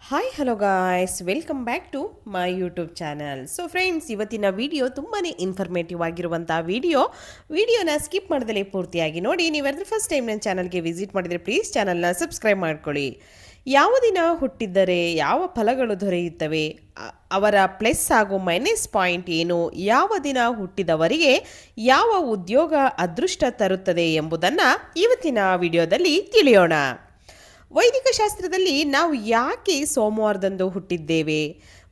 Hi hello guys welcome back to my YouTube channel. So friends, ಇವತ್ತಿನ video ತುಂಬಾ informative ಆಗಿರುವಂಥ ವಿಡಿಯೋನ skip ಮಾಡ್ದಲೇ ಪೂರ್ತಿಯಾಗಿ ನೋಡಿ. ನೀವಾದ್ರೆ ಫಸ್ಟ್ ಟೈಮ್ ನನ್ನ ಚಾನಲ್ಗೆ ವಿಸಿಟ್ ಮಾಡಿದರೆ ಪ್ಲೀಸ್ ಚಾನಲ್ನ ಸಬ್ಸ್ಕ್ರೈಬ್ ಮಾಡ್ಕೊಳ್ಳಿ. ಯಾವ ದಿನ ಹುಟ್ಟಿದ್ದರೆ ಯಾವ ಫಲಗಳು ದೊರೆಯುತ್ತವೆ, ಅವರ ಪ್ಲಸ್ ಹಾಗೂ ಮೈನಸ್ ಪಾಯಿಂಟ್ ಏನು, ಯಾವ ದಿನ ಹುಟ್ಟಿದವರಿಗೆ ಯಾವ ಉದ್ಯೋಗ ಅದೃಷ್ಟ ತರುತ್ತದೆ ಎಂಬುದನ್ನು ಇವತ್ತಿನ ವಿಡಿಯೋದಲ್ಲಿ ತಿಳಿಯೋಣ. ವೈದಿಕ ಶಾಸ್ತ್ರದಲ್ಲಿ ನಾವು ಯಾಕೆ ಸೋಮವಾರದಂದು ಹುಟ್ಟಿದ್ದೇವೆ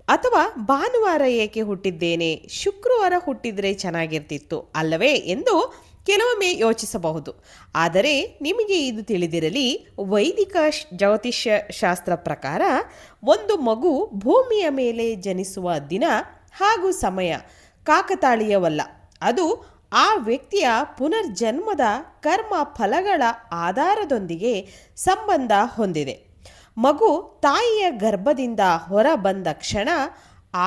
ಅಥವಾ ಭಾನುವಾರ ಏಕೆ ಹುಟ್ಟಿದ್ದೇನೆ, ಶುಕ್ರವಾರ ಹುಟ್ಟಿದರೆ ಚೆನ್ನಾಗಿರ್ತಿತ್ತು ಅಲ್ಲವೇ ಎಂದು ಕೆಲವೊಮ್ಮೆ ಯೋಚಿಸಬಹುದು. ಆದರೆ ನಿಮಗೆ ಇದು ತಿಳಿದಿರಲಿ, ವೈದಿಕ ಜ್ಯೋತಿಷ್ಯ ಶಾಸ್ತ್ರ ಪ್ರಕಾರ ಒಂದು ಮಗು ಭೂಮಿಯ ಮೇಲೆ ಜನಿಸುವ ದಿನ ಹಾಗೂ ಸಮಯ ಕಾಕತಾಳೀಯವಲ್ಲ. ಅದು ಆ ವ್ಯಕ್ತಿಯ ಪುನರ್ಜನ್ಮದ ಕರ್ಮ ಫಲಗಳ ಆಧಾರದೊಂದಿಗೆ ಸಂಬಂಧ ಹೊಂದಿದೆ. ಮಗು ತಾಯಿಯ ಗರ್ಭದಿಂದ ಹೊರ ಬಂದ ಕ್ಷಣ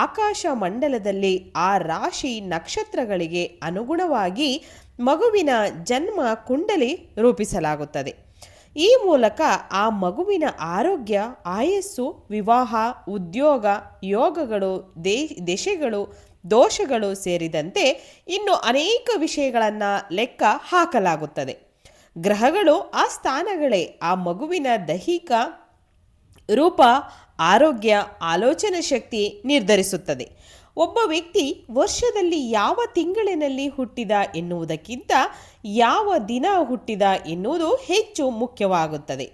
ಆಕಾಶ ಮಂಡಲದಲ್ಲಿ ಆ ರಾಶಿ ನಕ್ಷತ್ರಗಳಿಗೆ ಅನುಗುಣವಾಗಿ ಮಗುವಿನ ಜನ್ಮ ಕುಂಡಲಿ ರೂಪಿಸಲಾಗುತ್ತದೆ. ಈ ಮೂಲಕ ಆ ಮಗುವಿನ ಆರೋಗ್ಯ, ಆಯಸ್ಸು, ವಿವಾಹ, ಉದ್ಯೋಗ, ಯೋಗಗಳು, ದೆಸೆಗಳು, ದೋಷಗಳು ಸೇರಿದಂತೆ ಇನ್ನು ಅನೇಕ ವಿಷಯಗಳನ್ನು ಲೆಕ್ಕ ಹಾಕಲಾಗುತ್ತದೆ. ಗ್ರಹಗಳು ಆ ಸ್ಥಾನಗಳೇ ಆ ಮಗುವಿನ ದೈಹಿಕ ರೂಪ, ಆರೋಗ್ಯ, ಆಲೋಚನಾ ಶಕ್ತಿ ನಿರ್ಧರಿಸುತ್ತದೆ. ಒಬ್ಬ ವ್ಯಕ್ತಿ ವರ್ಷದಲ್ಲಿ ಯಾವ ತಿಂಗಳಿನಲ್ಲಿ ಹುಟ್ಟಿದ ಎನ್ನುವುದಕ್ಕಿಂತ ಯಾವ ದಿನ ಹುಟ್ಟಿದ ಎನ್ನುವುದು ಹೆಚ್ಚು ಮುಖ್ಯವಾಗುತ್ತದೆ.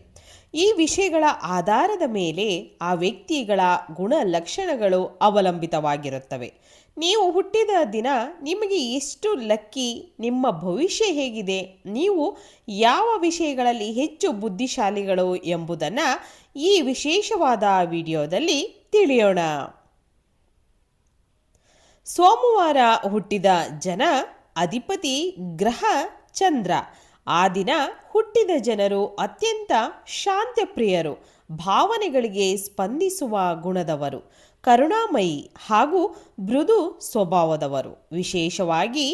ಈ ವಿಷಯಗಳ ಆಧಾರದ ಮೇಲೆ ಆ ವ್ಯಕ್ತಿಗಳ ಗುಣಲಕ್ಷಣಗಳು ಅವಲಂಬಿತವಾಗಿರುತ್ತವೆ. ನೀವು ಹುಟ್ಟಿದ ದಿನ ನಿಮಗೆ ಎಷ್ಟು ಲಕ್ಕಿ, ನಿಮ್ಮ ಭವಿಷ್ಯ ಹೇಗಿದೆ, ನೀವು ಯಾವ ವಿಷಯಗಳಲ್ಲಿ ಹೆಚ್ಚು ಬುದ್ಧಿಶಾಲಿಗಳು ಎಂಬುದನ್ನು ಈ ವಿಶೇಷವಾದ ವಿಡಿಯೋದಲ್ಲಿ ತಿಳಿಯೋಣ. ಸೋಮವಾರ ಹುಟ್ಟಿದ ಜನ ಅಧಿಪತಿ ಗ್ರಹ ಚಂದ್ರ. ಆ ದಿನ ಹುಟ್ಟಿದ ಜನರು ಅತ್ಯಂತ ಶಾಂತಪ್ರಿಯರು, ಭಾವನೆಗಳಿಗೆ ಸ್ಪಂದಿಸುವ ಗುಣದವರು, ಕರುಣಾಮಯಿ ಹಾಗೂ ಮೃದು ಸ್ವಭಾವದವರು. ವಿಶೇಷವಾಗಿ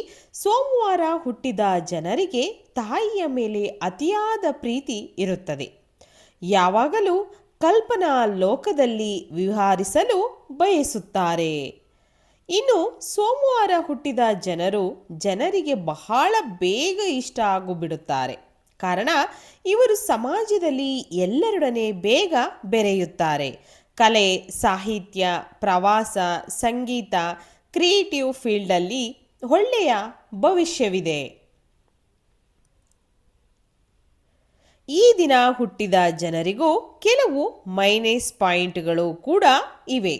ಸೋಮವಾರ ಹುಟ್ಟಿದ ಜನರಿಗೆ ತಾಯಿಯ ಮೇಲೆ ಅತಿಯಾದ ಪ್ರೀತಿ ಇರುತ್ತದೆ. ಯಾವಾಗಲೂ ಕಲ್ಪನಾ ಲೋಕದಲ್ಲಿ ವಿಹರಿಸಲು ಬಯಸುತ್ತಾರೆ. ಇನ್ನು ಸೋಮವಾರ ಹುಟ್ಟಿದ ಜನರಿಗೆ ಬಹಳ ಬೇಗ ಇಷ್ಟ ಆಗಿಬಿಡುತ್ತಾರೆ. ಕಾರಣ ಇವರು ಸಮಾಜದಲ್ಲಿ ಎಲ್ಲರೊಡನೆ ಬೇಗ ಬೆರೆಯುತ್ತಾರೆ. ಕಲೆ, ಸಾಹಿತ್ಯ, ಪ್ರವಾಸ, ಸಂಗೀತ, ಕ್ರಿಯೇಟಿವ್ ಫೀಲ್ಡಲ್ಲಿ ಒಳ್ಳೆಯ ಭವಿಷ್ಯವಿದೆ. ಈ ದಿನ ಹುಟ್ಟಿದ ಜನರಿಗೂ ಕೆಲವು ಮೈನಸ್ ಪಾಯಿಂಟ್ಗಳು ಕೂಡ ಇವೆ.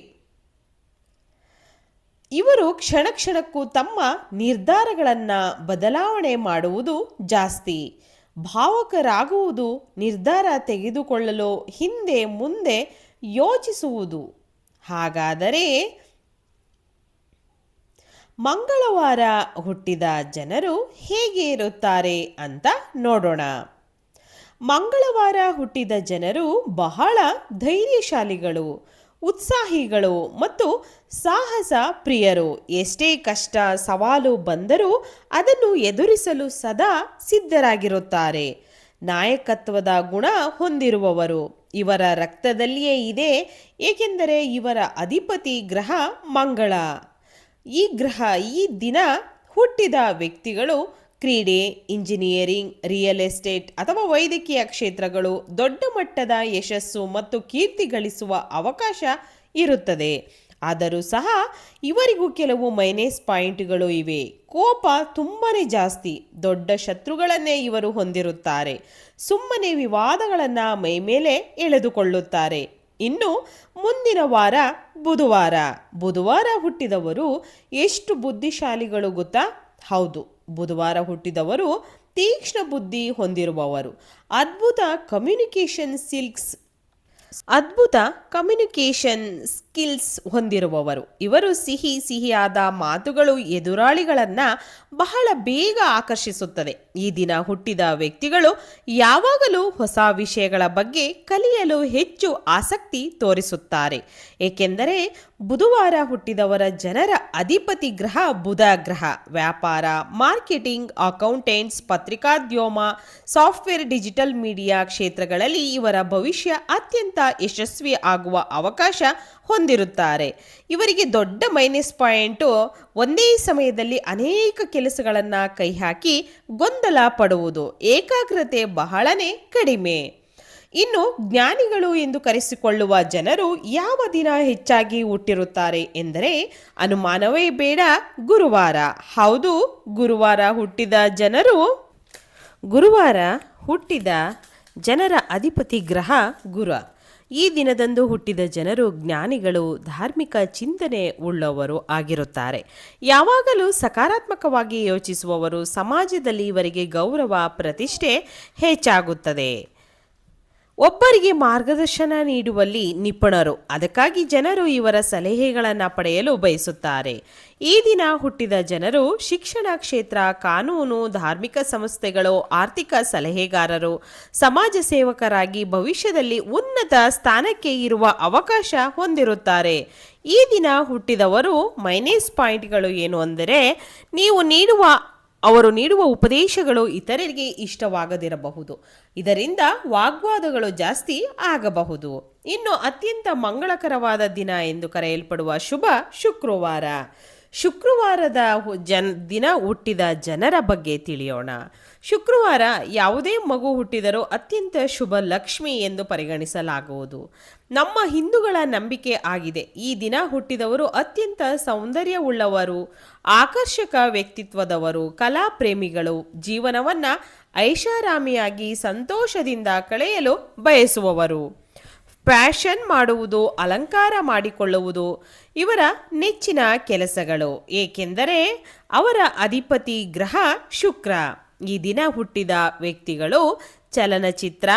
ಇವರು ಕ್ಷಣ ಕ್ಷಣಕ್ಕೂ ತಮ್ಮ ನಿರ್ಧಾರಗಳನ್ನು ಬದಲಾವಣೆ ಮಾಡುವುದು ಜಾಸ್ತಿ, ಭಾವಕರಾಗುವುದು, ನಿರ್ಧಾರ ತೆಗೆದುಕೊಳ್ಳಲು ಹಿಂದೆ ಮುಂದೆ ಯೋಚಿಸುವುದು. ಹಾಗಾದರೆ ಮಂಗಳವಾರ ಹುಟ್ಟಿದ ಜನರು ಹೇಗೆ ಇರುತ್ತಾರೆ ಅಂತ ನೋಡೋಣ. ಮಂಗಳವಾರ ಹುಟ್ಟಿದ ಜನರು ಬಹಳ ಧೈರ್ಯಶಾಲಿಗಳು, ಉತ್ಸಾಹಿಗಳು ಮತ್ತು ಸಾಹಸ ಪ್ರಿಯರು. ಎಷ್ಟೇ ಕಷ್ಟ ಸವಾಲು ಬಂದರೂ ಅದನ್ನು ಎದುರಿಸಲು ಸದಾ ಸಿದ್ಧರಾಗಿರುತ್ತಾರೆ. ನಾಯಕತ್ವದ ಗುಣ ಹೊಂದಿರುವವರು. ಇವರ ರಕ್ತದಲ್ಲಿಯೇ ಇದೆ, ಏಕೆಂದರೆ ಇವರ ಅಧಿಪತಿ ಗ್ರಹ ಮಂಗಳ. ಈ ದಿನ ಹುಟ್ಟಿದ ವ್ಯಕ್ತಿಗಳು ಕ್ರೀಡೆ, ಇಂಜಿನಿಯರಿಂಗ್, ರಿಯಲ್ ಎಸ್ಟೇಟ್ ಅಥವಾ ವೈದ್ಯಕೀಯ ಕ್ಷೇತ್ರಗಳು ದೊಡ್ಡ ಮಟ್ಟದ ಯಶಸ್ಸು ಮತ್ತು ಕೀರ್ತಿ ಗಳಿಸುವ ಅವಕಾಶ ಇರುತ್ತದೆ. ಆದರೂ ಸಹ ಇವರಿಗೂ ಕೆಲವು ಮೈನಸ್ ಪಾಯಿಂಟ್ಗಳು ಇವೆ. ಕೋಪ ತುಂಬಾನೇ ಜಾಸ್ತಿ, ದೊಡ್ಡ ಶತ್ರುಗಳನ್ನೇ ಇವರು ಹೊಂದಿರುತ್ತಾರೆ. ಸುಮ್ಮನೆ ವಿವಾದಗಳನ್ನು ಮೈಮೇಲೆ ಎಳೆದುಕೊಳ್ಳುತ್ತಾರೆ. ಇನ್ನು ಮುಂದಿನ ವಾರ ಬುಧವಾರ ಹುಟ್ಟಿದವರು ಎಷ್ಟು ಬುದ್ಧಿಶಾಲಿಗಳು ಗೊತ್ತಾ? ಹೌದು, ಬುಧವಾರ ಹುಟ್ಟಿದವರು ತೀಕ್ಷ್ಣ ಬುದ್ಧಿ ಹೊಂದಿರುವವರು, ಅದ್ಭುತ ಕಮ್ಯುನಿಕೇಷನ್ ಸ್ಕಿಲ್ಸ್ ಹೊಂದಿರುವವರು. ಇವರು ಸಿಹಿಯಾದ ಮಾತುಗಳು ಎದುರಾಳಿಗಳನ್ನು ಬಹಳ ಬೇಗ ಆಕರ್ಷಿಸುತ್ತದೆ. ಈ ದಿನ ಹುಟ್ಟಿದ ವ್ಯಕ್ತಿಗಳು ಯಾವಾಗಲೂ ಹೊಸ ವಿಷಯಗಳ ಬಗ್ಗೆ ಕಲಿಯಲು ಹೆಚ್ಚು ಆಸಕ್ತಿ ತೋರಿಸುತ್ತಾರೆ. ಏಕೆಂದರೆ ಬುಧವಾರ ಹುಟ್ಟಿದವರ ಜನರ ಅಧಿಪತಿ ಗ್ರಹ ಬುಧ ಗ್ರಹ. ವ್ಯಾಪಾರ, ಮಾರ್ಕೆಟಿಂಗ್, ಅಕೌಂಟೆಂಟ್ಸ್, ಪತ್ರಿಕಾದ್ಯೋಮ, ಸಾಫ್ಟ್ವೇರ್, ಡಿಜಿಟಲ್ ಮೀಡಿಯಾ ಕ್ಷೇತ್ರಗಳಲ್ಲಿ ಇವರ ಭವಿಷ್ಯ ಅತ್ಯಂತ ಯಶಸ್ವಿ ಆಗುವ ಅವಕಾಶ ಹೊಂದಿರುತ್ತಾರೆ. ಇವರಿಗೆ ದೊಡ್ಡ ಮೈನಸ್ ಪಾಯಿಂಟು ಒಂದೇ ಸಮಯದಲ್ಲಿ ಅನೇಕ ಕೆಲಸಗಳನ್ನು ಕೈಹಾಕಿ ಗೊಂದಲ ಪಡುವುದು, ಏಕಾಗ್ರತೆ ಬಹಳನೇ ಕಡಿಮೆ. ಇನ್ನು ಜ್ಞಾನಿಗಳು ಎಂದು ಕರೆಸಿಕೊಳ್ಳುವ ಜನರು ಯಾವ ದಿನ ಹೆಚ್ಚಾಗಿ ಹುಟ್ಟಿರುತ್ತಾರೆ ಎಂದರೆ ಅನುಮಾನವೇ ಬೇಡ, ಗುರುವಾರ. ಹೌದು, ಗುರುವಾರ ಹುಟ್ಟಿದ ಜನರ ಅಧಿಪತಿ ಗ್ರಹ ಗುರು. ಈ ದಿನದಂದು ಹುಟ್ಟಿದ ಜನರು ಜ್ಞಾನಿಗಳು, ಧಾರ್ಮಿಕ ಚಿಂತನೆ ಉಳ್ಳವರು ಆಗಿರುತ್ತಾರೆ. ಯಾವಾಗಲೂ ಸಕಾರಾತ್ಮಕವಾಗಿ ಯೋಚಿಸುವವರು. ಸಮಾಜದಲ್ಲಿ ಇವರಿಗೆ ಗೌರವ, ಪ್ರತಿಷ್ಠೆ ಹೆಚ್ಚಾಗುತ್ತದೆ. ಒಬ್ಬರಿಗೆ ಮಾರ್ಗದರ್ಶನ ನೀಡುವಲ್ಲಿ ನಿಪುಣರು. ಅದಕ್ಕಾಗಿ ಜನರು ಇವರ ಸಲಹೆಗಳನ್ನು ಪಡೆಯಲು ಬಯಸುತ್ತಾರೆ. ಈ ದಿನ ಹುಟ್ಟಿದ ಜನರು ಶಿಕ್ಷಣ ಕ್ಷೇತ್ರ, ಕಾನೂನು, ಧಾರ್ಮಿಕ ಸಂಸ್ಥೆಗಳು, ಆರ್ಥಿಕ ಸಲಹೆಗಾರರು, ಸಮಾಜ ಸೇವಕರಾಗಿ ಭವಿಷ್ಯದಲ್ಲಿ ಉನ್ನತ ಸ್ಥಾನಕ್ಕೆ ಇರುವ ಅವಕಾಶ ಹೊಂದಿರುತ್ತಾರೆ. ಈ ದಿನ ಹುಟ್ಟಿದವರು ಮೈನಸ್ ಪಾಯಿಂಟ್ಗಳು ಏನು ಅಂದರೆ ಅವರು ನೀಡುವ ಉಪದೇಶಗಳು ಇತರರಿಗೆ ಇಷ್ಟವಾಗದಿರಬಹುದು. ಇದರಿಂದ ವಾಗ್ವಾದಗಳು ಜಾಸ್ತಿ ಆಗಬಹುದು. ಇನ್ನು ಅತ್ಯಂತ ಮಂಗಳಕರವಾದ ದಿನ ಎಂದು ಕರೆಯಲ್ಪಡುವ ಶುಭ ಶುಕ್ರವಾರ. ಶುಕ್ರವಾರದ ದಿನ ಹುಟ್ಟಿದ ಜನರ ಬಗ್ಗೆ ತಿಳಿಯೋಣ. ಶುಕ್ರವಾರ ಯಾವುದೇ ಮಗು ಹುಟ್ಟಿದರೂ ಅತ್ಯಂತ ಶುಭ ಲಕ್ಷ್ಮಿ ಎಂದು ಪರಿಗಣಿಸಲಾಗುವುದು. ನಮ್ಮ ಹಿಂದೂಗಳ ನಂಬಿಕೆ ಆಗಿದೆ. ಈ ದಿನ ಹುಟ್ಟಿದವರು ಅತ್ಯಂತ ಸೌಂದರ್ಯವುಳ್ಳವರು, ಆಕರ್ಷಕ ವ್ಯಕ್ತಿತ್ವದವರು, ಕಲಾ ಪ್ರೇಮಿಗಳು, ಜೀವನವನ್ನು ಐಷಾರಾಮಿಯಾಗಿ ಸಂತೋಷದಿಂದ ಕಳೆಯಲು ಬಯಸುವವರು. ಫ್ಯಾಷನ್ ಮಾಡುವುದು, ಅಲಂಕಾರ ಮಾಡಿಕೊಳ್ಳುವುದು ಇವರ ನೆಚ್ಚಿನ ಕೆಲಸಗಳು, ಏಕೆಂದರೆ ಅವರ ಅಧಿಪತಿ ಗ್ರಹ ಶುಕ್ರ. ಈ ದಿನ ಹುಟ್ಟಿದ ವ್ಯಕ್ತಿಗಳು ಚಲನಚಿತ್ರ,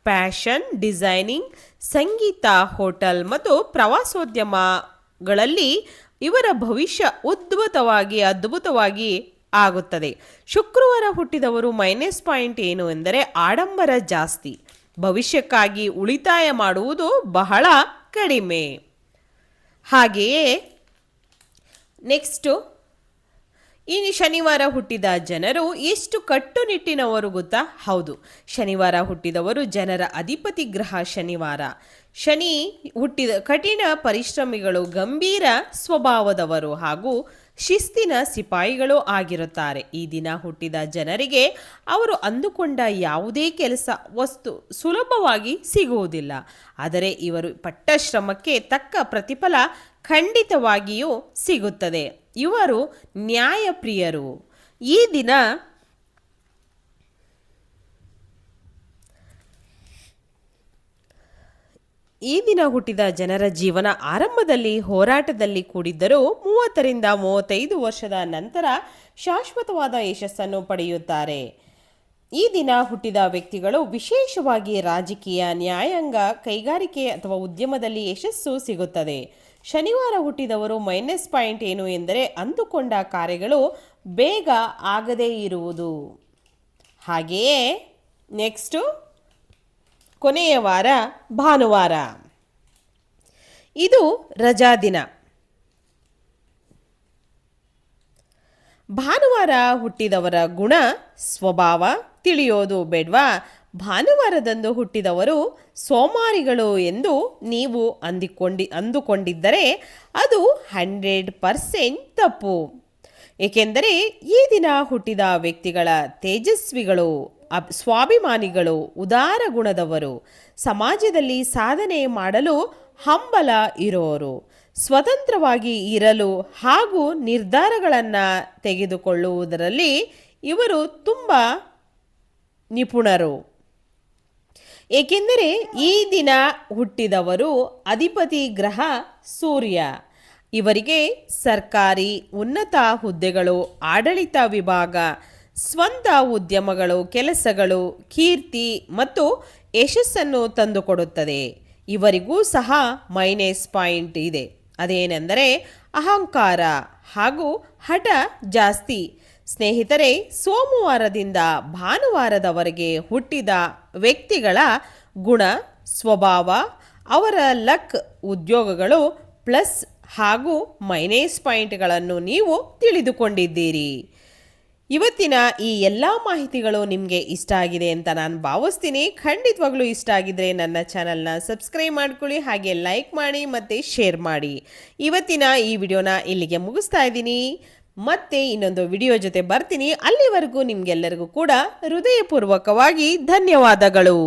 ಫ್ಯಾಷನ್ ಡಿಸೈನಿಂಗ್, ಸಂಗೀತ, ಹೋಟೆಲ್ ಮತ್ತು ಪ್ರವಾಸೋದ್ಯಮಗಳಲ್ಲಿ ಇವರ ಭವಿಷ್ಯ ಅದ್ಭುತವಾಗಿ ಆಗುತ್ತದೆ. ಶುಕ್ರವಾರ ಹುಟ್ಟಿದವರು ಮೈನಸ್ ಪಾಯಿಂಟ್ ಏನು ಎಂದರೆ ಆಡಂಬರ ಜಾಸ್ತಿ, ಭವಿಷ್ಯಕ್ಕಾಗಿ ಉಳಿತಾಯ ಮಾಡುವುದು ಬಹಳ ಕಡಿಮೆ. ಹಾಗೆಯೇ ನೆಕ್ಸ್ಟು ಇನ್ನು ಶನಿವಾರ ಹುಟ್ಟಿದ ಜನರು ಎಷ್ಟು ಕಟ್ಟುನಿಟ್ಟಿನವರು ಗೊತ್ತಾ? ಹೌದು, ಶನಿವಾರ ಹುಟ್ಟಿದವರು ಜನರ ಅಧಿಪತಿ ಗ್ರಹ ಶನಿವಾರ. ಶನಿ ಹುಟ್ಟಿದ ಕಠಿಣ ಪರಿಶ್ರಮಿಗಳು, ಗಂಭೀರ ಸ್ವಭಾವದವರು ಹಾಗೂ ಶಿಸ್ತಿನ ಸಿಪಾಯಿಗಳು ಆಗಿರುತ್ತಾರೆ. ಈ ದಿನ ಹುಟ್ಟಿದ ಜನರಿಗೆ ಅವರು ಅಂದುಕೊಂಡ ಯಾವುದೇ ಕೆಲಸ, ವಸ್ತು ಸುಲಭವಾಗಿ ಸಿಗುವುದಿಲ್ಲ. ಆದರೆ ಇವರು ಪಟ್ಟ ಶ್ರಮಕ್ಕೆ ತಕ್ಕ ಪ್ರತಿಫಲ ಖಂಡಿತವಾಗಿಯೂ ಸಿಗುತ್ತದೆ. ಇವರು ನ್ಯಾಯಪ್ರಿಯರು. ಈ ದಿನ ಹುಟ್ಟಿದ ಜನರ ಜೀವನ ಆರಂಭದಲ್ಲಿ ಹೋರಾಟದಲ್ಲಿ ಕೂಡಿದ್ದರೂ 30ರಿಂದ 35 ವರ್ಷದ ನಂತರ ಶಾಶ್ವತವಾದ ಯಶಸ್ಸನ್ನು ಪಡೆಯುತ್ತಾರೆ. ಈ ದಿನ ಹುಟ್ಟಿದ ವ್ಯಕ್ತಿಗಳು ವಿಶೇಷವಾಗಿ ರಾಜಕೀಯ, ನ್ಯಾಯಾಂಗ, ಕೈಗಾರಿಕೆ ಅಥವಾ ಉದ್ಯಮದಲ್ಲಿ ಯಶಸ್ಸು ಸಿಗುತ್ತದೆ. ಶನಿವಾರ ಹುಟ್ಟಿದವರು ಮೈನಸ್ ಪಾಯಿಂಟ್ ಏನು ಎಂದರೆ ಅಂದುಕೊಂಡ ಕಾರ್ಯಗಳು ಬೇಗ ಆಗದೇ ಇರುವುದು. ಹಾಗೆಯೇ ನೆಕ್ಸ್ಟು ಕೊನೆಯ ವಾರ ಭಾನುವಾರ. ಇದು ರಜಾ ದಿನ. ಭಾನುವಾರ ಹುಟ್ಟಿದವರ ಗುಣ, ಸ್ವಭಾವ ತಿಳಿಯೋದು ಬೇಡ್ವಾ? ಭಾನುವಾರದಂದು ಹುಟ್ಟಿದವರು ಸೋಮಾರಿಗಳು ಎಂದು ನೀವು ಅಂದುಕೊಂಡಿದ್ದರೆ ಅದು 100% ತಪ್ಪು. ಏಕೆಂದರೆ ಈ ದಿನ ಹುಟ್ಟಿದ ವ್ಯಕ್ತಿಗಳ ತೇಜಸ್ವಿಗಳು, ಸ್ವಾಭಿಮಾನಿಗಳು, ಉದಾರ ಗುಣದವರು, ಸಮಾಜದಲ್ಲಿ ಸಾಧನೆ ಮಾಡಲು ಹಂಬಲ ಇರೋರು, ಸ್ವತಂತ್ರವಾಗಿ ಇರಲು ಹಾಗೂ ನಿರ್ಧಾರಗಳನ್ನು ತೆಗೆದುಕೊಳ್ಳುವುದರಲ್ಲಿ ಇವರು ತುಂಬ ನಿಪುಣರು. ಏಕೆಂದರೆ ಈ ದಿನ ಹುಟ್ಟಿದವರು ಅಧಿಪತಿ ಗ್ರಹ ಸೂರ್ಯ. ಇವರಿಗೆ ಸರ್ಕಾರಿ ಉನ್ನತ ಹುದ್ದೆಗಳು, ಆಡಳಿತ ವಿಭಾಗ, ಸ್ವಂತ ಉದ್ಯಮಗಳು, ಕೆಲಸಗಳು, ಕೀರ್ತಿ ಮತ್ತು ಯಶಸ್ಸನ್ನು ತಂದುಕೊಡುತ್ತದೆ. ಇವರಿಗೂ ಸಹ ಮೈನಸ್ ಪಾಯಿಂಟ್ ಇದೆ. ಅದೇನೆಂದರೆ ಅಹಂಕಾರ ಹಾಗೂ ಹಠ ಜಾಸ್ತಿ. ಸ್ನೇಹಿತರೆ, ಸೋಮವಾರದಿಂದ ಭಾನುವಾರದವರೆಗೆ ಹುಟ್ಟಿದ ವ್ಯಕ್ತಿಗಳ ಗುಣ, ಸ್ವಭಾವ, ಅವರ ಲಕ್, ಉದ್ಯೋಗಗಳು ಪ್ಲಸ್ ಹಾಗೂ ಮೈನಸ್ ಪಾಯಿಂಟ್ಗಳನ್ನು ನೀವು ತಿಳಿದುಕೊಂಡಿದ್ದೀರಿ. ಇವತ್ತಿನ ಈ ಎಲ್ಲ ಮಾಹಿತಿಗಳು ನಿಮಗೆ ಇಷ್ಟ ಆಗಿದೆ ಅಂತ ನಾನು ಭಾವಿಸ್ತೀನಿ. ಖಂಡಿತವಾಗ್ಲೂ ಇಷ್ಟ ಆಗಿದ್ರೆ ನನ್ನ ಚಾನಲ್ನ ಸಬ್ಸ್ಕ್ರೈಬ್ ಮಾಡ್ಕೊಳ್ಳಿ, ಹಾಗೆ ಲೈಕ್ ಮಾಡಿ ಮತ್ತು ಶೇರ್ ಮಾಡಿ. ಇವತ್ತಿನ ಈ ವಿಡಿಯೋನ ಇಲ್ಲಿಗೆ ಮುಗಿಸ್ತಾ ಇದ್ದೀನಿ. ಮತ್ತೆ ಇನ್ನೊಂದು ವಿಡಿಯೋ ಜೊತೆ ಬರ್ತೀನಿ. ಅಲ್ಲಿವರೆಗೂ ನಿಮಗೆಲ್ಲರಿಗೂ ಕೂಡ ಹೃದಯಪೂರ್ವಕವಾಗಿ ಧನ್ಯವಾದಗಳು.